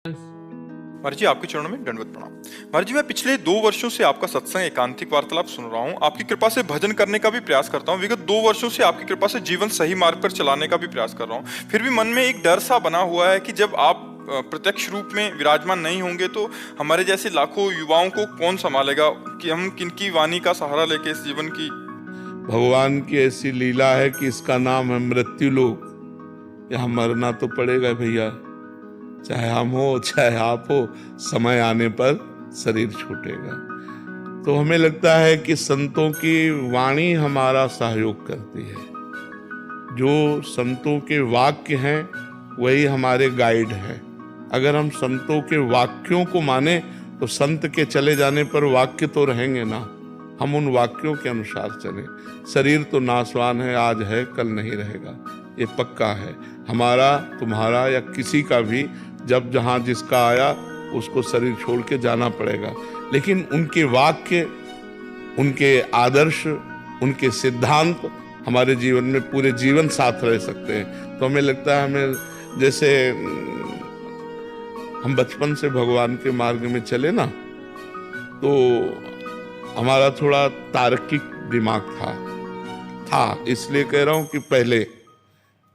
महाराज जी, आपके चरणों में दंडवत प्रणाम। महाराज जी, मैं पिछले 2 वर्षों से आपका सत्संग एकांतिक वार्तालाप सुन रहा हूँ। आपकी कृपा से भजन करने का भी प्रयास करता हूँ। विगत 2 वर्षों से आपकी कृपा से जीवन सही मार्ग पर चलाने का भी प्रयास कर रहा हूँ। फिर भी मन में एक डर सा बना हुआ है कि जब आप प्रत्यक्ष रूप में विराजमान नहीं होंगे तो हमारे जैसे लाखों युवाओं को कौन संभालेगा, कि हम किनकी वाणी का सहारा लेके इस जीवन की। भगवान की ऐसी लीला है कि इसका नाम है मृत्यु लोक। यहाँ मरना तो पड़ेगा भैया, चाहे हम हो चाहे आप हो, समय आने पर शरीर छूटेगा। तो हमें लगता है कि संतों की वाणी हमारा सहयोग करती है। जो संतों के वाक्य हैं वही हमारे गाइड हैं। अगर हम संतों के वाक्यों को माने तो संत के चले जाने पर वाक्य तो रहेंगे ना, हम उन वाक्यों के अनुसार चलें। शरीर तो नाशवान है, आज है कल नहीं रहेगा, ये पक्का है। हमारा, तुम्हारा या किसी का भी जब जहाँ जिसका आया उसको शरीर छोड़ के जाना पड़ेगा। लेकिन उनके वाक्य, उनके आदर्श, उनके सिद्धांत हमारे जीवन में पूरे जीवन साथ रह सकते हैं। तो हमें लगता है, हमें जैसे हम बचपन से भगवान के मार्ग में चले ना, तो हमारा थोड़ा तार्किक दिमाग था, इसलिए कह रहा हूं कि पहले,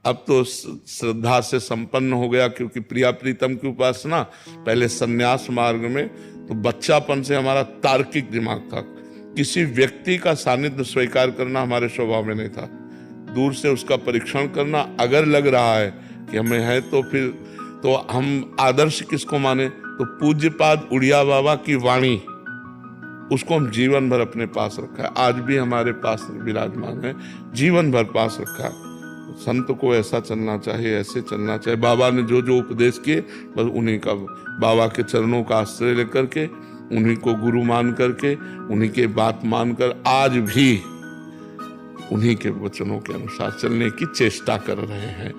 अब तो श्रद्धा से संपन्न हो गया क्योंकि प्रिया प्रीतम की उपासना। पहले सन्यास मार्ग में तो बच्चापन से हमारा तार्किक दिमाग था। किसी व्यक्ति का सानिध्य स्वीकार करना हमारे स्वभाव में नहीं था। दूर से उसका परीक्षण करना, अगर लग रहा है कि हमें है तो फिर तो हम आदर्श किसको माने, तो पूज्यपाद उड़िया बाबा की वाणी, उसको हम जीवन भर अपने पास रखा है। आज भी हमारे पास विराजमान है, जीवन भर पास रखा है। संत को ऐसा चलना चाहिए, ऐसे चलना चाहिए। बाबा ने जो जो उपदेश किए बस उन्हीं का, बाबा के चरणों का आश्रय लेकर के, उन्हीं को गुरु मान करके, उन्हीं के बात मानकर आज भी उन्हीं के वचनों के अनुसार चलने की चेष्टा कर रहे हैं।